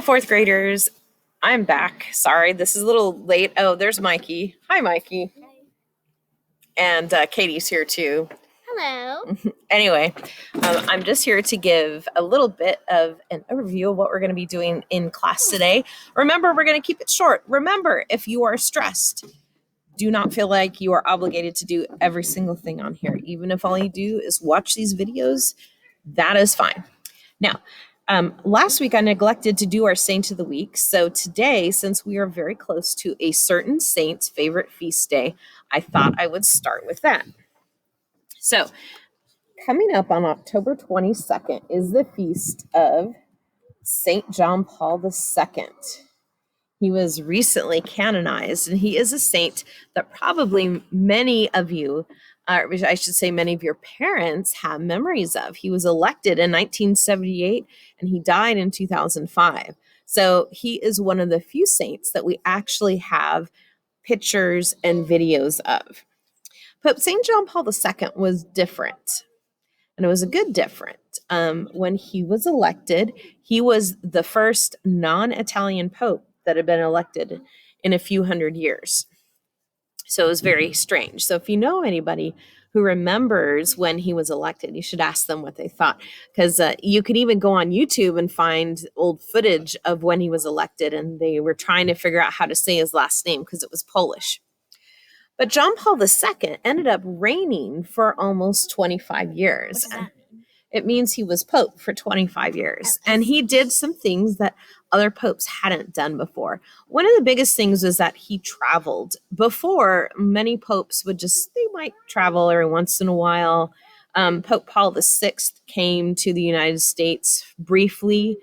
Hi, fourth graders. I'm back. Sorry, this is a little late. Oh, there's Mikey. Hi, Mikey. And Katie's here too. Hello. Anyway, I'm just here to give a little bit of an overview of what we're going to be doing in class today. Remember, we're going to keep it short. Remember, if you are stressed, do not feel like you are obligated to do every single thing on here. Even if all you do is watch these videos, that is fine. Now, last week I neglected to do our saint of the week. So today, since we are very close to a certain saint's favorite feast day, I thought I would start with that. So, coming up on October 22nd is the feast of Saint John Paul II. He was recently canonized, and he is a saint that probably many of you, I should say many of your parents, have memories of. He was elected in 1978, and he died in 2005. So he is one of the few saints that we actually have pictures and videos of. Pope St. John Paul II was different, and it was a good different. When he was elected, he was the first non-Italian pope that had been elected in a few hundred years. So it was very strange. So if you know anybody who remembers when he was elected, you should ask them what they thought. Because you could even go on YouTube and find old footage of when he was elected, and they were trying to figure out how to say his last name because it was Polish. But John Paul II ended up reigning for almost 25 years. What does that mean? It means he was pope for 25 years. And he did some things that other popes hadn't done before. One of the biggest things was that he traveled. Before, many popes they might travel every once in a while. Pope Paul VI came to the United States briefly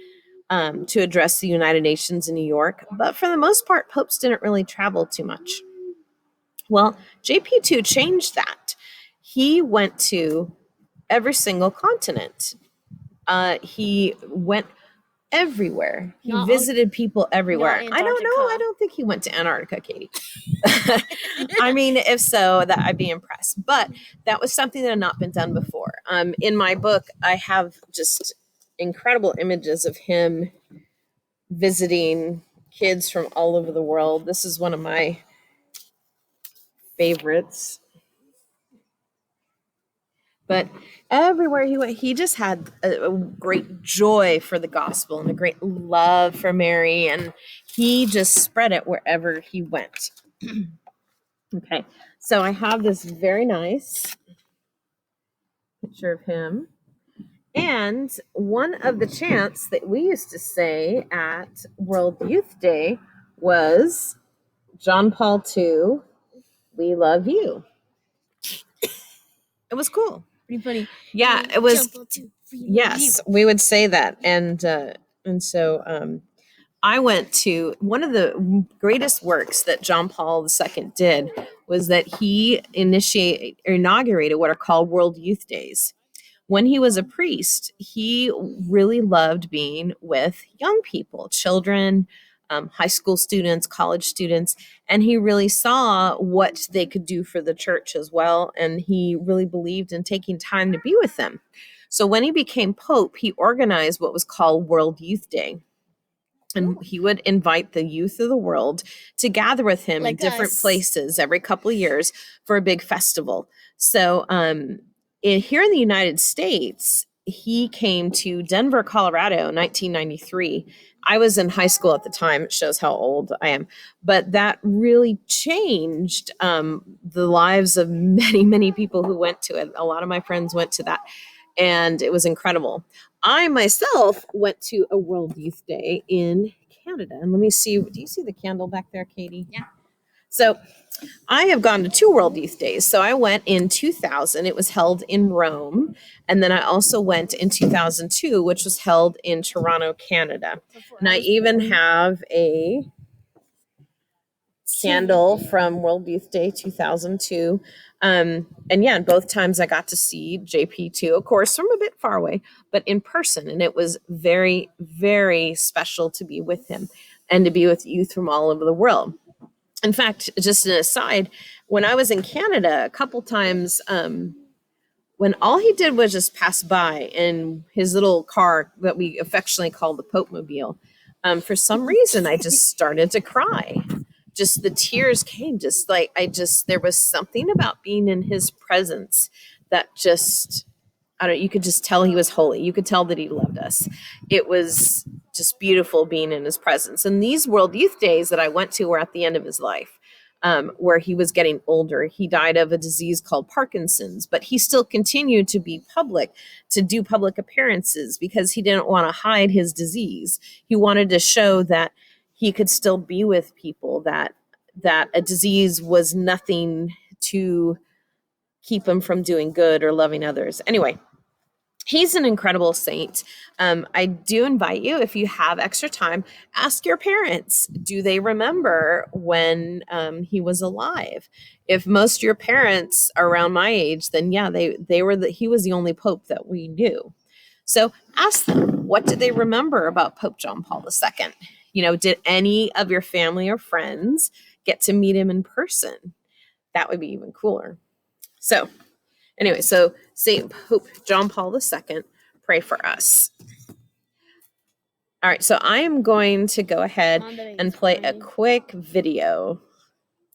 to address the United Nations in New York. But for the most part, popes didn't really travel too much. Well, JP2 changed that. He went to every single continent. He went everywhere. He visited people everywhere. I don't know. I don't think he went to Antarctica, Katie. I mean, if so, that I'd be impressed. But that was something that had not been done before. In my book, I have just incredible images of him visiting kids from all over the world. This is one of my favorites. But everywhere he went, he just had a great joy for the gospel and a great love for Mary, and he just spread it wherever he went. Okay, so I have this very nice picture of him. And one of the chants that we used to say at World Youth Day was, John Paul II, we love you. It was cool. Pretty funny. Yeah, it was. Yes, we would say that, and so I went to one of the greatest works that John Paul II did was that he inaugurated what are called World Youth Days. When he was a priest, he really loved being with young people, children, high school students, college students, and he really saw what they could do for the church as well. And he really believed in taking time to be with them. So when he became Pope, he organized what was called World Youth Day. And he would invite the youth of the world to gather with him in different places every couple of years for a big festival. So here in the United States, he came to Denver, Colorado in 1993. I was in high school at the time. It shows how old I am. But that really changed the lives of many, many people who went to it. A lot of my friends went to that, and it was incredible. I myself went to a World Youth Day in Canada. And let me see. Do you see the candle back there, Katie? Yeah. So I have gone to 2 World Youth Days. So I went in 2000. It was held in Rome. And then I also went in 2002, which was held in Toronto, Canada. And I even have a candle from World Youth Day 2002. And yeah, both times I got to see JP2, of course, from a bit far away, but in person. And it was very, very special to be with him and to be with youth from all over the world. In fact, just an aside, when I was in Canada a couple times, when all he did was just pass by in his little car that we affectionately call the Pope Mobile, For some reason, I just started to cry. Just the tears came, just like there was something about being in his presence that just, I don't, you could just tell he was holy. You could tell that he loved us. It was just beautiful being in his presence. And these World Youth Days that I went to were at the end of his life, where he was getting older. He died of a disease called Parkinson's, but he still continued to be public, to do public appearances because he didn't want to hide his disease. He wanted to show that he could still be with people, that a disease was nothing to keep him from doing good or loving others. Anyway, he's an incredible saint. I do invite you, if you have extra time, ask your parents, do they remember when he was alive? If most of your parents are around my age, then yeah, he was the only pope that we knew. So ask them, what did they remember about Pope John Paul II? Did any of your family or friends get to meet him in person? That would be even cooler. So anyway, so St. Pope John Paul II, pray for us. All right, so I am going to go ahead and play a quick video.